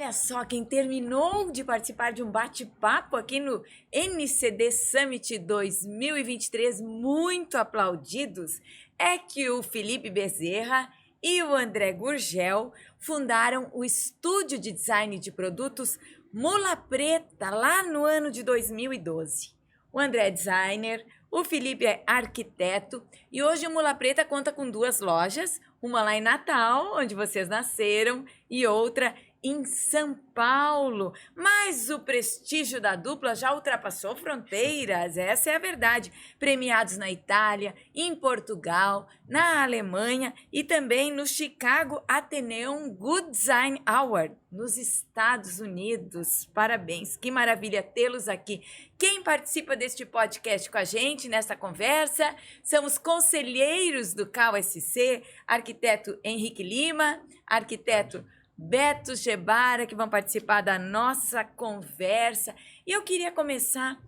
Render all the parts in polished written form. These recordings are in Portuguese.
Olha só, quem terminou de participar de um bate-papo aqui no NCD Summit 2023, muito aplaudidos, é que o Felipe Bezerra e o André Gurgel fundaram o estúdio de design de produtos Mula Preta lá no ano de 2012. O André é designer, o Felipe é arquiteto e hoje o Mula Preta conta com 2 lojas, uma lá em Natal, onde vocês nasceram, e outra em São Paulo. Mas o prestígio da dupla já ultrapassou fronteiras, essa é a verdade. Premiados na Itália, em Portugal, na Alemanha e também no Chicago Atheneum Good Design Award, nos Estados Unidos. Parabéns, que maravilha tê-los aqui. Quem participa deste podcast com a gente nessa conversa são os conselheiros do CAUSC, arquiteto Henrique Lima, arquiteto Beto Gebara, que vão participar da nossa conversa. E eu queria começar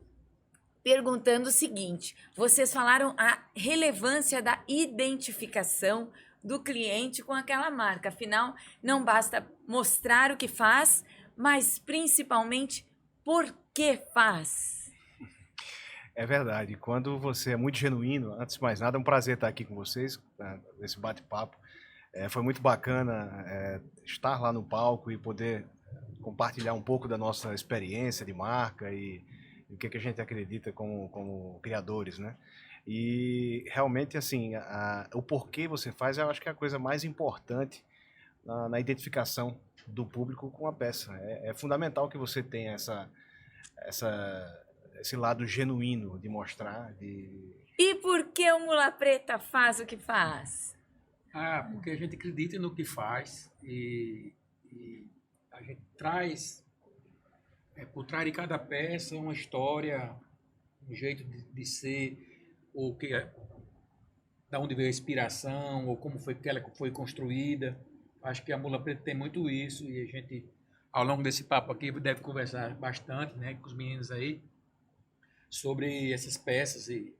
perguntando o seguinte: vocês falaram a relevância da identificação do cliente com aquela marca. Afinal, não basta mostrar o que faz, mas principalmente por que faz. É verdade. Quando você é muito genuíno, antes de mais nada, é um prazer estar aqui com vocês, nesse bate-papo. Foi muito bacana estar lá no palco e poder compartilhar um pouco da nossa experiência de marca e o que a gente acredita como criadores, né? E realmente, assim, o porquê você faz, eu acho que é a coisa mais importante na identificação do público com a peça. É fundamental que você tenha esse lado genuíno de mostrar. E por que o Mula Preta faz o que faz? Porque a gente acredita no que faz e a gente traz, por trás de cada peça, uma história, um jeito de ser, ou da onde veio a inspiração, ou como foi que ela foi construída. Acho que a Mula Preta tem muito isso e a gente, ao longo desse papo aqui, deve conversar bastante, né, com os meninos aí sobre essas peças e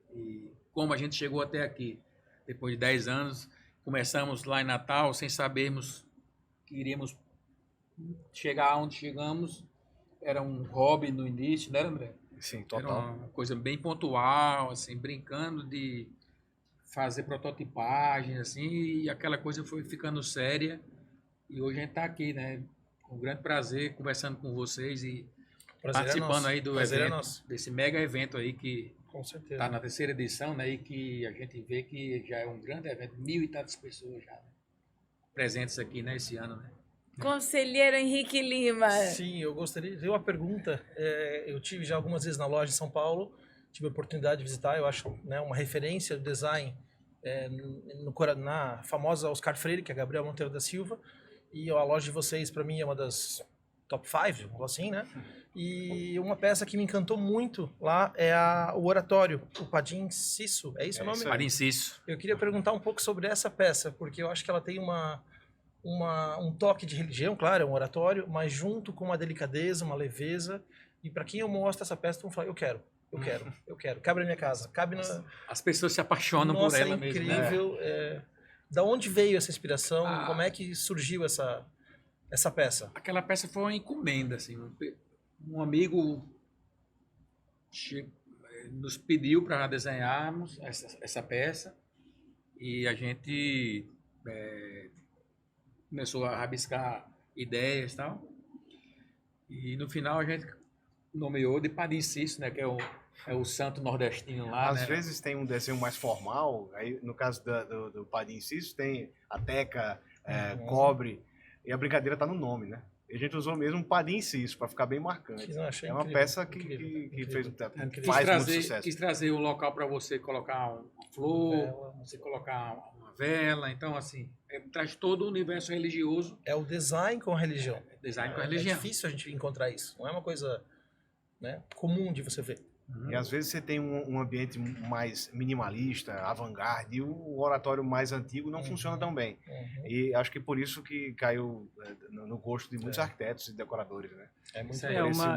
como a gente chegou até aqui. Depois de 10 anos, começamos lá em Natal sem sabermos que iríamos chegar onde chegamos. Era um hobby no início, né, André? Sim, total. Era uma coisa bem pontual, assim, brincando de fazer prototipagem, assim, e aquela coisa foi ficando séria. E hoje a gente está aqui, né, com grande prazer, conversando com vocês e participando aí do evento, desse mega evento aí que está na 3ª edição, né, e que a gente vê que já é um grande evento, 1.000 e tantas pessoas já, né, presentes aqui, né, esse ano, né. Conselheiro Henrique Lima. Sim, eu gostaria de fazer uma pergunta. Eu tive já algumas vezes na loja em São Paulo, tive a oportunidade de visitar, eu acho, né, uma referência do design na famosa Oscar Freire, que é a Gabriel Monteiro da Silva, e a loja de vocês, para mim, é uma das top 5, assim, né? E uma peça que me encantou muito lá é o oratório, o Padim Cisso, é isso o nome? Padim Cisso. Eu queria perguntar um pouco sobre essa peça, porque eu acho que ela tem um toque de religião, claro, é um oratório, mas junto com uma delicadeza, uma leveza, e para quem eu mostro essa peça, vão falar, eu quero, cabe na minha casa, cabe na... As pessoas se apaixonam por ela mesmo. Nossa, é incrível. Né? Da onde veio essa inspiração? Como é que surgiu essa peça? Aquela peça foi uma encomenda, assim. Um amigo nos pediu para desenharmos essa peça e a gente começou a rabiscar ideias e tal. E no final a gente nomeou de Padim Cisso, né, que é o santo nordestino lá. Às vezes tem um desenho mais formal, aí no caso do Padim Cisso tem a teca, cobre, e a brincadeira está no nome, né? E a gente usou mesmo Padim Cisso para ficar bem marcante. É uma peça que fez faz muito sucesso. Quis trazer um local para você colocar uma flor, você colocar uma vela, então assim, traz todo o universo religioso. É o design com a religião. Design com a religião. É difícil a gente encontrar isso, não é uma coisa, né, comum de você ver. E às vezes você tem um ambiente mais minimalista, avant-garde, e o oratório mais antigo não funciona tão bem. E acho que por isso que caiu no gosto de muitos arquitetos e decoradores, né?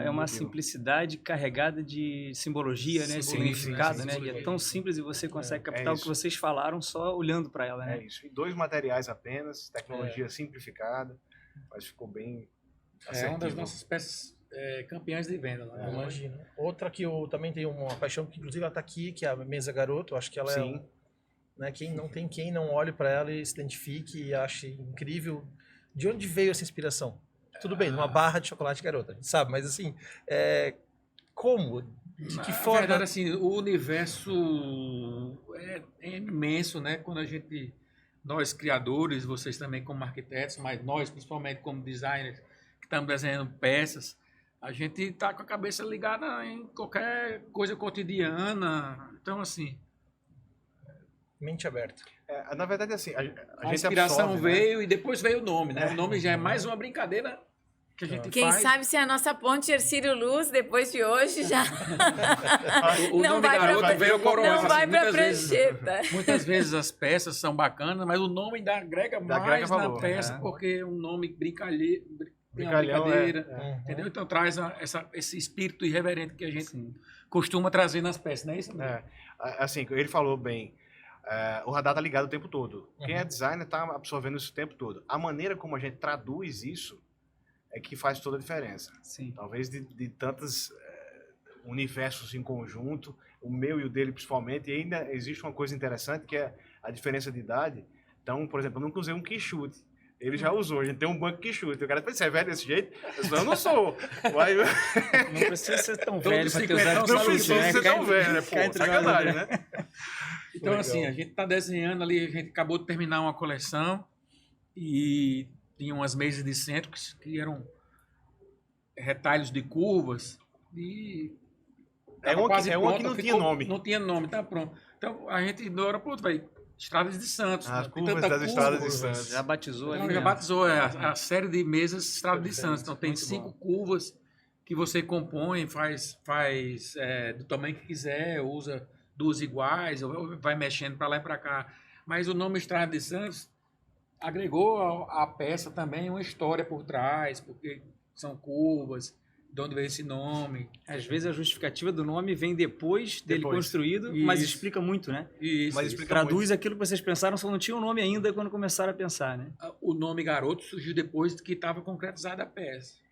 É uma simplicidade carregada de simbologia, né? Significado, né? E é tão simples e você consegue captar o que vocês falaram só olhando para ela, né? É isso. E 2 materiais apenas, tecnologia simplificada, mas ficou bem É uma das nossas peças campeãs de venda lá. Imagina. Outra que eu também tenho uma paixão, que inclusive ela está aqui, que é a Mesa Garoto. Eu acho que ela Sim. né, quem não olhe para ela e se identifique e ache incrível. De onde veio essa inspiração? Tudo bem, numa barra de chocolate Garota, a gente sabe, mas assim, como? De que forma? Na verdade, assim, o universo é imenso, né? Quando nós criadores, vocês também como arquitetos, mas nós principalmente como designers, que estamos desenhando peças, a gente está com a cabeça ligada em qualquer coisa cotidiana. Então, assim... Mente aberta. Na verdade, assim, a gente inspiração absorve, veio, né? E depois veio o nome, né? O nome já é mais uma brincadeira que a gente Quem faz. sabe se a nossa ponte Hercílio Luz, depois de hoje, já O nome Garoto veio coroar. não vai para Muitas prancheta. muitas vezes as peças são bacanas, mas o nome ainda agrega mais na valor, peça, porque é um nome tem uma Brincalhão, brincadeira, entendeu? Então traz esse espírito irreverente que a gente costuma trazer nas peças, não é isso? Assim, ele falou bem, o radar está ligado o tempo todo. Quem é designer está absorvendo isso o tempo todo. A maneira como a gente traduz isso é que faz toda a diferença. Sim. Talvez de tantos universos em conjunto, o meu e o dele principalmente, e ainda existe uma coisa interessante que é a diferença de idade. Então, por exemplo, eu nunca usei um quichute. Ele já usou, a gente tem um banco quichute. O cara pensa, você é velho desse jeito? Eu não sou. Não precisa ser tão velho para ter usado Não precisa ser tão velho, né? Pô, sacanagem, né? Então, assim, a gente está desenhando ali, a gente acabou de terminar uma coleção e tinha umas mesas de centro que eram retalhos de curvas e É uma que não tinha nome. Não tinha nome, tá pronto. Então, a gente do aeroporto vai Estradas de Santos. As Tem curvas tanta das curva, Estradas de Santos. Já batizou Então, ali. já né? batizou a série de mesas Estrada de Santos. Então, tem Muito 5 bom. curvas que você compõe, faz do tamanho que quiser, usa 2 iguais, ou vai mexendo para lá e para cá. Mas o nome Estrada de Santos agregou à peça também uma história por trás, porque são curvas, de onde veio esse nome. Às vezes a justificativa do nome vem depois dele construído, mas Isso. explica muito, né? Isso, Mas isso. explica Traduz aquilo que vocês pensaram, só não tinha o nome ainda quando começaram a pensar, né? O nome Garoto surgiu depois que estava concretizada a peça.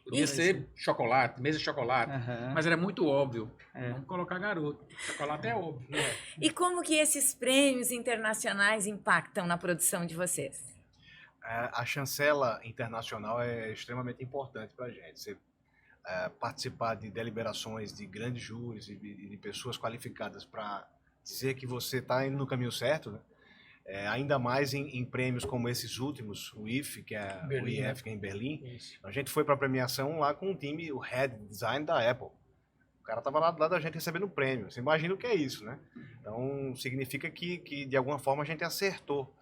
Podia Isso. ser chocolate, mesa de chocolate, Aham. mas era muito óbvio. É. Vamos colocar Garoto. Chocolate é óbvio. E como que esses prêmios internacionais impactam na produção de vocês? A chancela internacional é extremamente importante para a gente. Você participar de deliberações de grandes júris e de pessoas qualificadas para dizer que você está indo no caminho certo, né? Ainda mais em prêmios como esses últimos, o IF, que é Berlim, o IF, que é em Berlim. Isso. A gente foi para a premiação lá com o time, o Head Design da Apple. O cara estava lá do lado da gente recebendo o prêmio. Você imagina o que é isso, né? Então, significa que de alguma forma a gente acertou.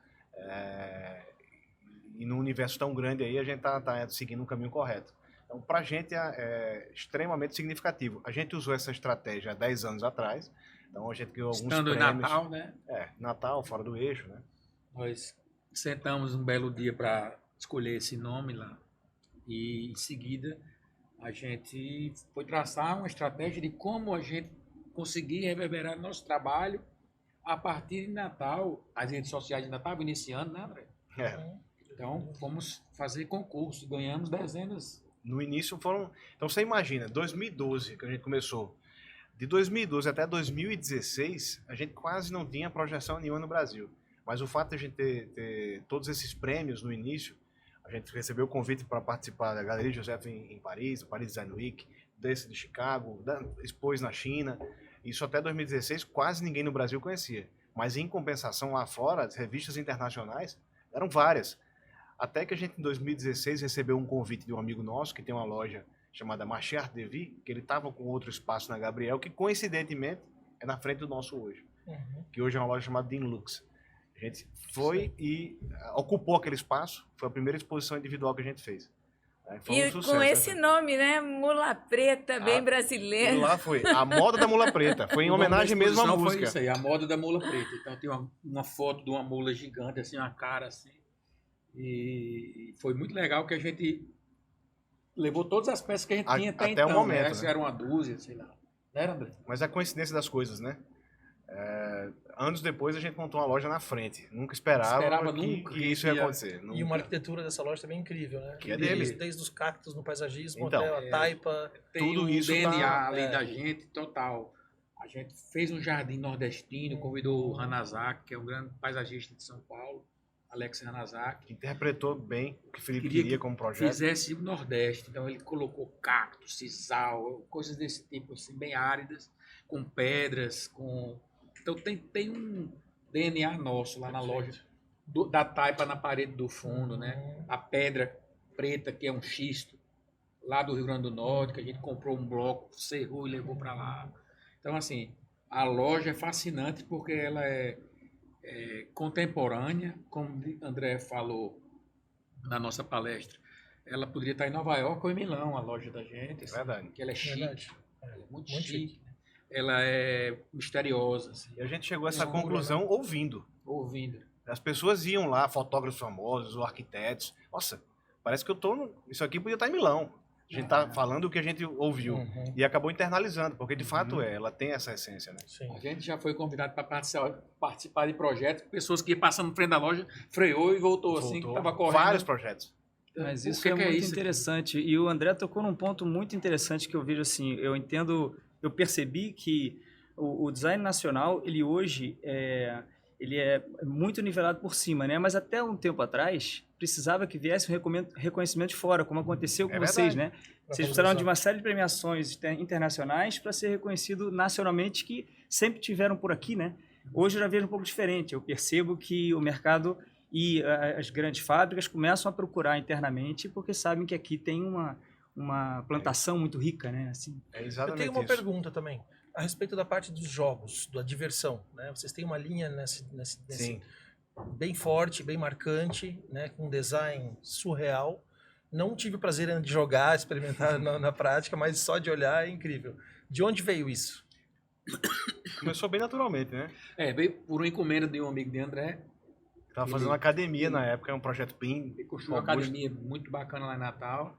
E num universo tão grande aí, a gente tá seguindo um caminho correto. Então, para a gente é extremamente significativo. A gente usou essa estratégia há 10 anos atrás. Então, a gente ganhou alguns Estando em prêmios. Natal, né? Natal, fora do eixo, né? Nós sentamos um belo dia para escolher esse nome lá. E, em seguida, a gente foi traçar uma estratégia de como a gente conseguir reverberar nosso trabalho a partir de Natal. As redes sociais ainda estavam iniciando, né, André? Então, fomos fazer concurso. Ganhamos dezenas. No início foram... Então, você imagina, 2012, que a gente começou. De 2012 até 2016, a gente quase não tinha projeção nenhuma no Brasil. Mas o fato de a gente ter todos esses prêmios no início, a gente recebeu o convite para participar da Galeria Joseph em Paris, Paris Design Week, desse de Chicago, expôs na China. Isso até 2016 quase ninguém no Brasil conhecia. Mas em compensação lá fora, as revistas internacionais eram várias. Até que a gente em 2016 recebeu um convite de um amigo nosso que tem uma loja chamada Marché Art de Vie, que ele estava com outro espaço na Gabriel, que coincidentemente é na frente do nosso hoje. Que hoje é uma loja chamada Dean Lux. A gente foi e ocupou aquele espaço, foi a primeira exposição individual que a gente fez. Foi um sucesso, com esse nome, né? Mula Preta, bem E brasileiro. lá foi a moda da mula preta, foi em homenagem mesmo à Foi música. isso aí, a moda da mula preta. Então, tem uma foto de uma mula gigante, assim, uma cara assim. E foi muito legal que a gente levou todas as peças que a gente tinha até o então. momento, Né? né? Era uma dúzia, sei lá. Não era, André? Mas é a coincidência das coisas, né? Anos depois a gente montou uma loja na frente. Nunca esperava que isso ia acontecer. E uma arquitetura dessa loja também é incrível, né? Que é dele. Desde os cactos no paisagismo Então, até a taipa. Tem tudo um isso DNA ali da gente, total. A gente fez um jardim nordestino, convidou o Hanazaki, que é um grande paisagista de São Paulo, Alex Hanazaki. Interpretou bem o que o Felipe Queria queria que como projeto. Fizesse o Nordeste, então ele colocou cacto, sisal, coisas desse tipo, assim, bem áridas, com pedras, com... Então tem um DNA nosso lá na loja, da taipa na parede do fundo, né? A pedra preta, que é um xisto, lá do Rio Grande do Norte, que a gente comprou um bloco, serrou e levou para lá. Então, assim, a loja é fascinante porque ela é contemporânea, como o André falou na nossa palestra. Ela poderia estar em Nova York ou em Milão, a loja da gente. Assim, Verdade. que ela é chique. Verdade. Ela é muito Muito chique. Ela é misteriosa, assim, E a gente chegou a essa Escura, conclusão ouvindo. ouvindo. As pessoas iam lá, fotógrafos famosos, ou arquitetos. Nossa, parece que isso aqui podia estar em Milão. A gente tá falando o que a gente ouviu. Uhum. E acabou internalizando, porque de fato ela tem essa essência, né? Sim. A gente já foi convidado para participar de projetos, pessoas que iam passando na frente da loja, freou e voltou assim, que estava correndo. Vários projetos. Mas O isso que é que é muito isso aqui? interessante. E o André tocou num ponto muito interessante que eu vejo assim, eu percebi que o design nacional, ele hoje ele é muito nivelado por cima, né? Mas até um tempo atrás, precisava que viesse um reconhecimento de fora, como aconteceu com vocês, verdade. né? Vocês precisaram de uma série de premiações internacionais para ser reconhecido nacionalmente, que sempre tiveram por aqui, né? Hoje eu já vejo um pouco diferente. Eu percebo que o mercado e as grandes fábricas começam a procurar internamente porque sabem que aqui tem uma plantação muito rica, né? Assim, É Eu exatamente tenho uma isso. pergunta também, a respeito da parte dos jogos, da diversão, né? Vocês têm uma linha nesse Sim. bem forte, bem marcante, né? Com um design surreal. Não tive o prazer de jogar, experimentar na prática, mas só de olhar é incrível. De onde veio isso? Começou bem naturalmente, né? Veio por uma encomenda de um amigo de André, Tava fazendo uma academia na época, é um projeto bem ele construiu uma robusto. academia muito bacana lá em Natal,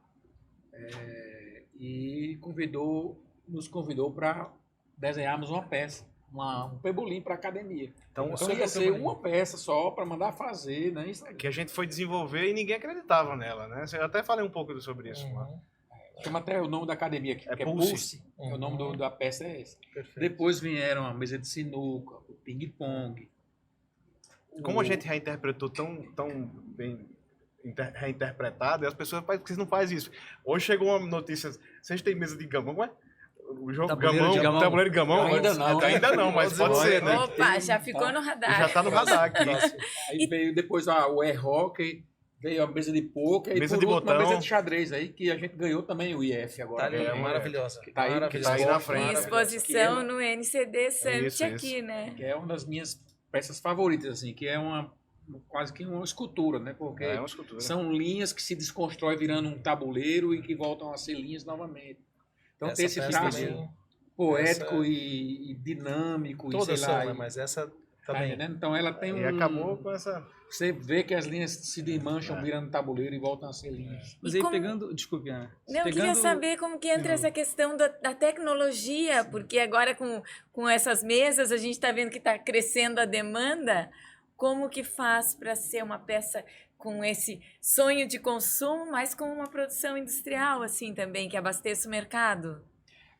e nos convidou para desenharmos uma peça, um pebolim para a academia. Então, Então ia ser uma peça só para mandar fazer, né? Isso que a gente foi desenvolver e ninguém acreditava nela, né? Eu até falei um pouco sobre isso lá. chama até o nome da academia, que é Pulse. Pulse. O nome da peça é esse. Perfeito. Depois vieram a mesa de sinuca, o ping-pong. Como a gente reinterpretou tão bem reinterpretado, e as pessoas, pai, por que vocês não fazem isso? Hoje chegou uma notícia, vocês têm mesa de gamão, como é? O jogo tabuleiro de gamão? Ainda não, Ainda não, mas pode ser, né? Opa, já ficou no radar. Já tá no radar aqui. Aí veio depois o air-hockey, veio a mesa de poker e Mesa por de último a botão. mesa de xadrez aí, que a gente ganhou também o IF Tá agora. ali, É, maravilhosa. que tá aí- maravilhosa. que tá aí na Em frente. exposição no NCD Summit Isso. aqui, né? Que é uma das minhas peças favoritas, assim, que é quase que uma escultura, né? Porque É uma escultura. são linhas que se desconstrói virando um tabuleiro e que voltam a ser linhas novamente. Então tem esse peça traço também, poético essa- e dinâmico. todas e sei lá, são, né? Mas essa tá também. entendendo? Então ela tem E acabou com essa... Você vê que as linhas se desmancham virando tabuleiro e voltam a ser linhas. mas E aí como- pegando, desculpe, Ana. Não, eu queria pegando, saber como que entra essa questão da tecnologia, porque agora com essas mesas a gente está vendo que está crescendo a demanda. Como que faz para ser uma peça com esse sonho de consumo, mas com uma produção industrial assim também, que abasteça o mercado?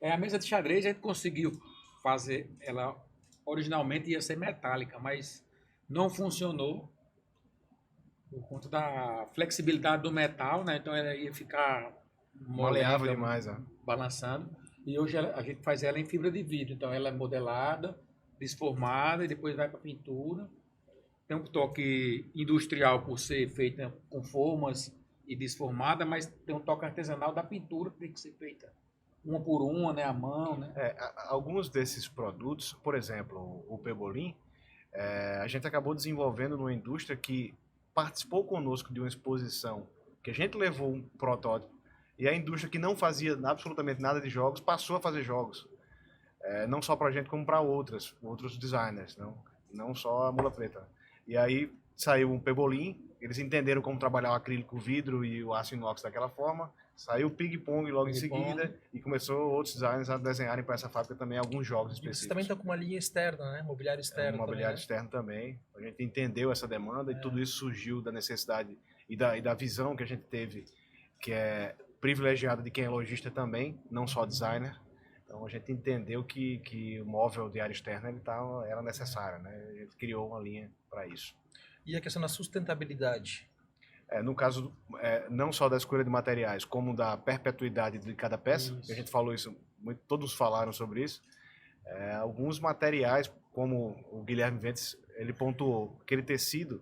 A mesa de xadrez a gente conseguiu fazer, ela originalmente ia ser metálica, mas não funcionou por conta da flexibilidade do metal, né? Então ela ia ficar Maleável molenga, demais, ó. balançando. E hoje a gente faz ela em fibra de vidro, então ela é modelada, desformada e depois vai para pintura. Tem um toque industrial por ser feita com formas e desformada, mas tem um toque artesanal da pintura que tem que ser feita uma por uma, né, à mão, né? Alguns desses produtos, por exemplo, o Pebolim, a gente acabou desenvolvendo numa indústria que participou conosco de uma exposição, que a gente levou um protótipo, e a indústria que não fazia absolutamente nada de jogos, passou a fazer jogos. Não só para a gente, como para outros designers, não só a Mula Preta. E aí saiu um Pebolim, eles entenderam como trabalhar o acrílico, o vidro e o aço inox daquela forma, Saiu o ping-pong logo em Ping-pong. seguida e começou outros designers a desenharem para essa fábrica também alguns jogos E vocês específicos. também estão com uma linha externa, né? Mobiliário externo. Um mobiliário também, externo também. A gente entendeu essa demanda e tudo isso surgiu da necessidade e da visão que a gente teve, que é privilegiada de quem é lojista também, não só designer. Então a gente entendeu que o móvel de área externa era necessário, né? A gente criou uma linha para isso. E a questão da sustentabilidade? No caso, não só da escolha de materiais, como da perpetuidade de cada peça, Isso. que a gente falou isso, todos falaram sobre isso. Alguns materiais, como o Guilherme Ventes, ele pontuou, aquele tecido,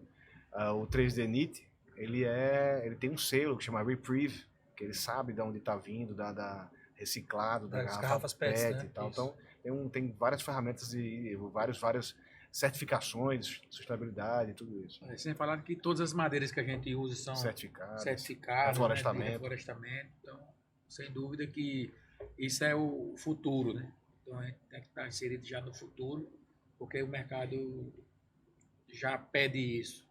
o 3D Knit, ele tem um selo que chama Reprieve, que ele sabe de onde está vindo, da reciclado, da Das garrafas garrafas PET, PET né? e tal. Isso. Então, tem várias ferramentas e várias certificações, sustentabilidade e tudo isso. Sem falar que todas as madeiras que a gente usa são Certificados. certificadas, Reflorestamento. né, de reflorestamento. Então, sem dúvida que isso é o futuro, né? Então, a gente tem que estar inserido já no futuro, porque o mercado já pede isso.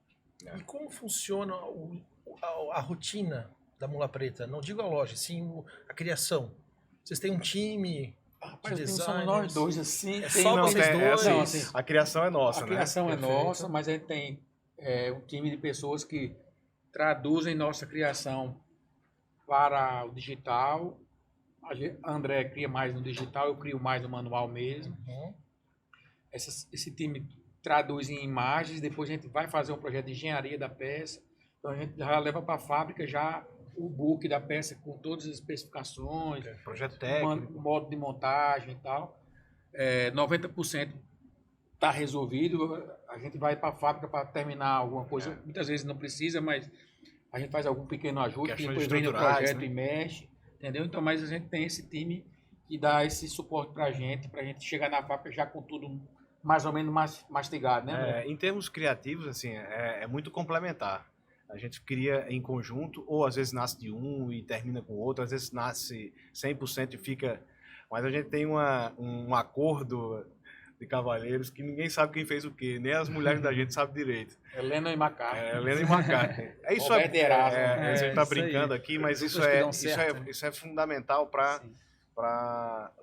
E como funciona a rotina da Mula Preta? Não digo a loja, sim a criação. Vocês têm um time Rapaz, de somos designers? nós dois, assim. É tem- só Não, vocês tem- dois? Não, assim, a criação é nossa, a né? criação é Perfeito. nossa, mas a gente tem um time de pessoas que traduzem nossa criação para o digital. A André cria mais no digital, eu crio mais no manual mesmo. Uhum. Esse time traduz em imagens, depois a gente vai fazer um projeto de engenharia da peça. Então a gente já leva para a fábrica já o book da peça com todas as especificações, Projeto técnico. modo de montagem e tal. 90% está resolvido. A gente vai para a fábrica para terminar alguma coisa. Muitas vezes não precisa, mas a gente faz algum pequeno ajuste, Questões depois vem no estruturais, projeto né? e mexe. Entendeu? Então, mas a gente tem esse time que dá esse suporte para a gente chegar na fábrica já com tudo mais ou menos mastigado, né, André? Em termos criativos, assim, é muito complementar. A gente cria em conjunto, ou às vezes nasce de um e termina com o outro, às vezes nasce 100% e fica... Mas a gente tem um acordo de cavalheiros que ninguém sabe quem fez o quê, nem as mulheres da gente sabem direito. Helena e Macaco. Helena e McCartney. Isso Roberto Erasmo. a gente está isso aí. brincando aqui, mas Duplas isso que é, dão isso, certo, é, né? isso é fundamental para Sim.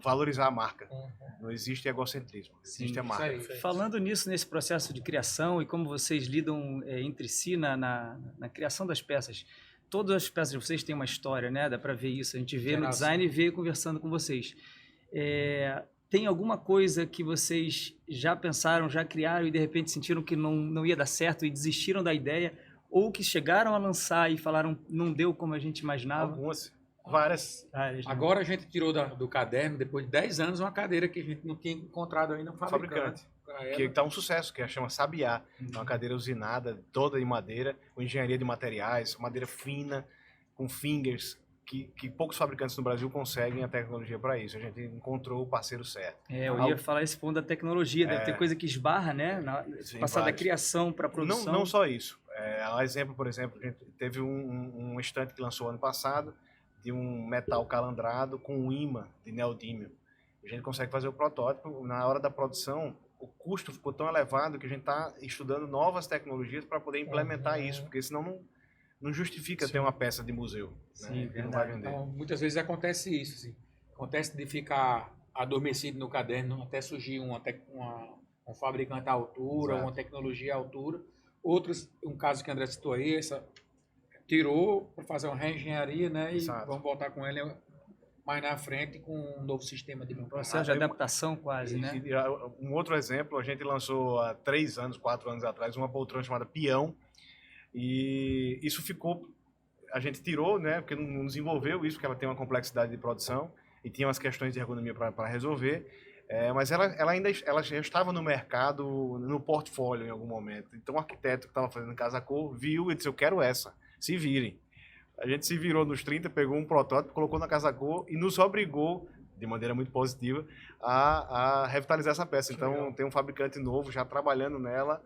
valorizar a marca. Uhum. Não existe egocentrismo, existe a Isso marca. aí. Falando nisso, nesse processo de criação e como vocês lidam entre si na criação das peças, todas as peças de vocês têm uma história, né? Dá para ver isso. A gente vê no Geração. design e vê conversando com vocês. Tem alguma coisa que vocês já pensaram, já criaram e de repente sentiram que não ia dar certo e desistiram da ideia? Ou que chegaram a lançar e falaram não deu como a gente imaginava? Algumas, várias. Áreas, né? Agora a gente tirou do caderno, depois de 10 anos, uma cadeira que a gente não tinha encontrado ainda um fabricante. Pra ela. Que está um sucesso, que chama Sabiá. É uma cadeira usinada, toda em madeira, com engenharia de materiais, madeira fina, com fingers, que poucos fabricantes no Brasil conseguem a tecnologia para isso. A gente encontrou o parceiro certo. Eu ia falar esse ponto da tecnologia, deve ter coisa que esbarra, né? Sim, Passar da vários. criação para a produção. Não só isso. A exemplo, por exemplo, a gente teve um estante que lançou ano passado de um metal calandrado com um imã de neodímio. A gente consegue fazer o protótipo. Na hora da produção, o custo ficou tão elevado que a gente está estudando novas tecnologias para poder implementar isso, porque senão não justifica ter uma peça de museu. Sim, Que não vai verdade. vender. Então, muitas vezes acontece isso. Assim. Acontece de ficar adormecido no caderno até surgir um fabricante à altura, Exato. uma tecnologia à altura. Outros, um caso que o André citou aí, tirou para fazer uma reengenharia, né? E Exato. vamos voltar com ele mais na frente com um novo sistema de montagem. Processo de adaptação quase, né? Um outro exemplo, a gente lançou há 3 anos, 4 anos atrás, uma poltrona chamada Peão, e isso ficou, a gente tirou, né, porque não desenvolveu isso, porque ela tem uma complexidade de produção e tinha umas questões de ergonomia para resolver, mas ela já estava no mercado, no portfólio em algum momento. Então o arquiteto que estava fazendo Casa Cor viu e disse, eu quero essa, se virem. A gente se virou nos 30, pegou um protótipo, colocou na Casa Cor e nos obrigou, de maneira muito positiva, a revitalizar essa peça. Então tem um fabricante novo já trabalhando nela.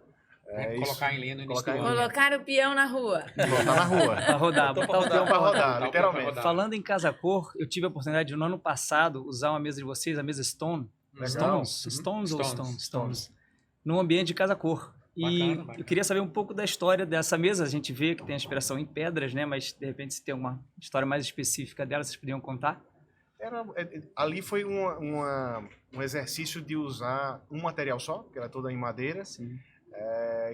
Colocar em linha no início do Colocar em ano. linha. Colocar o peão na rua. Botar na rua. Para rodar, botar o peão Para para rodar. rodar, literalmente. rodar. Falando em Casa Cor, eu tive a oportunidade de, no ano passado, usar uma mesa de vocês, a mesa Stone. Legal. Stones ou Stones. Stones? Stones. Num ambiente de Casa Cor. E Bacana. eu queria saber um pouco da história dessa mesa. A gente vê que tem a inspiração em pedras, né? Mas, de repente, se tem uma história mais específica dela, vocês poderiam contar? Ali foi um exercício de usar um material só, que era toda em madeira, Sim.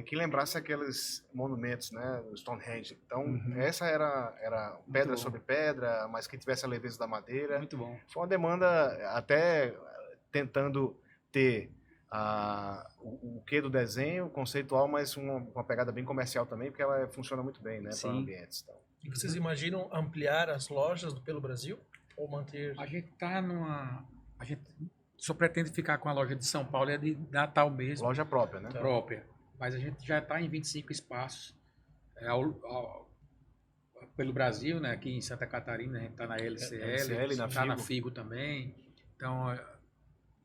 que lembrasse aqueles monumentos, né, do Stonehenge. Então, essa era pedra bom. sobre pedra, mas que tivesse a leveza da madeira. Muito bom. Foi uma demanda até tentando ter o quê do desenho conceitual, mas uma pegada bem comercial também, porque ela funciona muito bem, né, para Sim. ambientes. Então. E vocês imaginam ampliar as lojas pelo Brasil? Ou manter... A gente tá numa... A gente só pretende ficar com a loja de São Paulo, é de Natal mesmo, Loja própria, né? própria. Mas a gente já está em 25 espaços pelo Brasil, né? Aqui em Santa Catarina, a gente está na LCL, na está na Figo. Figo também. Então,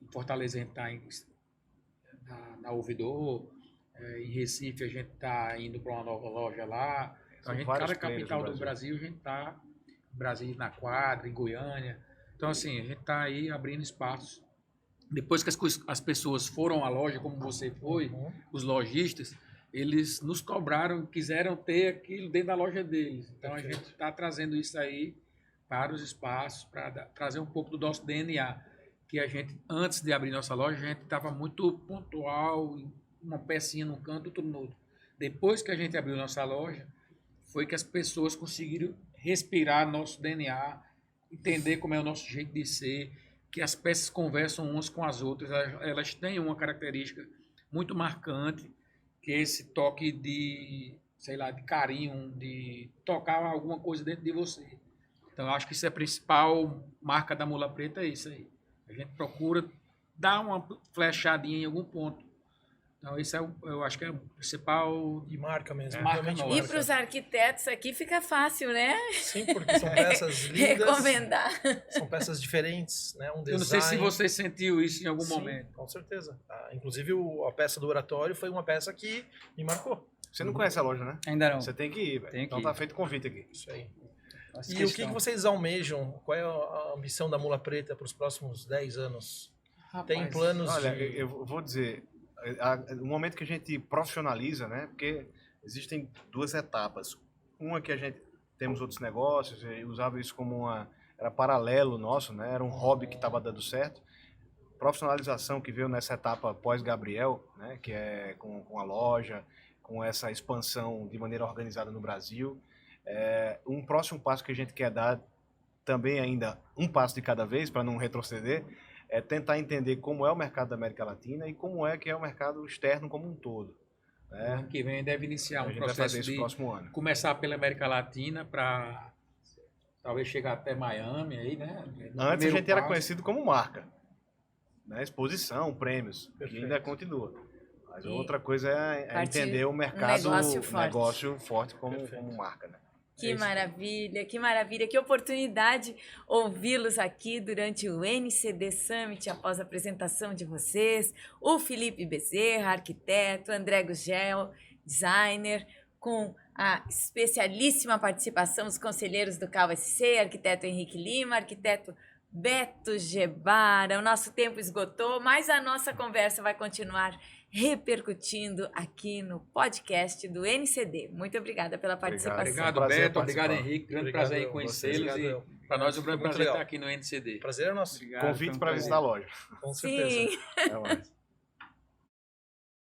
em Fortaleza a gente está na Ouvidor, em Recife a gente está indo para uma nova loja lá. Então, São a gente, vários cada players capital no do Brasil, a gente está em Brasília, na Quadra, em Goiânia. Então, assim, a gente está aí abrindo espaços. Depois que as pessoas foram à loja, como você foi, os lojistas, eles nos cobraram, quiseram ter aquilo dentro da loja deles. Então, a gente está trazendo isso aí para os espaços, para trazer um pouco do nosso DNA. Que a gente, antes de abrir nossa loja, a gente estava muito pontual, uma pecinha num canto, tudo no outro. Depois que a gente abriu nossa loja, foi que as pessoas conseguiram respirar nosso DNA, entender como é o nosso jeito de ser, que as peças conversam umas com as outras, elas têm uma característica muito marcante, que é esse toque de, sei lá, de carinho, de tocar alguma coisa dentro de você. Então, eu acho que isso é a principal marca da Mula Preta, é isso aí. A gente procura dar uma flechadinha em algum ponto. Então, isso eu acho que é o principal... E marca mesmo. Marca realmente nossa. E para os arquitetos aqui fica fácil, né? Sim, porque são peças lindas. Recomendar. São peças diferentes, né? Um design. Eu não sei se você sentiu isso em algum Sim, momento. com certeza. Inclusive, a peça do oratório foi uma peça que me marcou. Você não conhece a loja, né? Ainda não. Você tem que ir, velho. Tem que Então ir. tá feito o convite aqui. Isso aí. Faço E o questão. que vocês almejam? Qual é a ambição da Mula Preta para os próximos 10 anos? Tem Rapaz, planos Olha, de... eu vou dizer, no momento que a gente profissionaliza, né? Porque existem duas etapas. Uma que a gente temos outros negócios e usava isso como era paralelo nosso, né? Era um hobby que estava dando certo. Profissionalização que veio nessa etapa pós-Gabriel, né? Que é com a loja, com essa expansão de maneira organizada no Brasil. Um próximo passo que a gente quer dar, também ainda um passo de cada vez, para não retroceder, é tentar entender como é o mercado da América Latina e como é que é o mercado externo como um todo. Né? Ano que vem deve iniciar A um gente vai fazer processo isso no de próximo ano. começar pela América Latina para talvez chegar até Miami aí, né? No Antes a primeiro gente era passo. conhecido como marca, né? Exposição, prêmios, que Perfeito. ainda continua. Mas E outra coisa é partir entender o mercado, negócio forte. como Perfeito. marca. Né? Que maravilha, que oportunidade ouvi-los aqui durante o NCD Summit, após a apresentação de vocês, o Felipe Bezerra, arquiteto, André Gugel, designer, com a especialíssima participação dos conselheiros do CAU-SC, arquiteto Henrique Lima, arquiteto Beto Gebara. O nosso tempo esgotou, mas a nossa conversa vai continuar repercutindo aqui no podcast do NCD. Muito obrigada pela participação. Obrigado, Foi um prazer Beto. Obrigado, participar. Henrique. Grande Obrigado, prazer em vocês. conhecê-los. Obrigado, E para nós é um grande Muito prazer legal. estar aqui no NCD. Prazer é nosso. Obrigado, Convite foi um para prazer. visitar a loja. Com certeza. Sim. Até mais.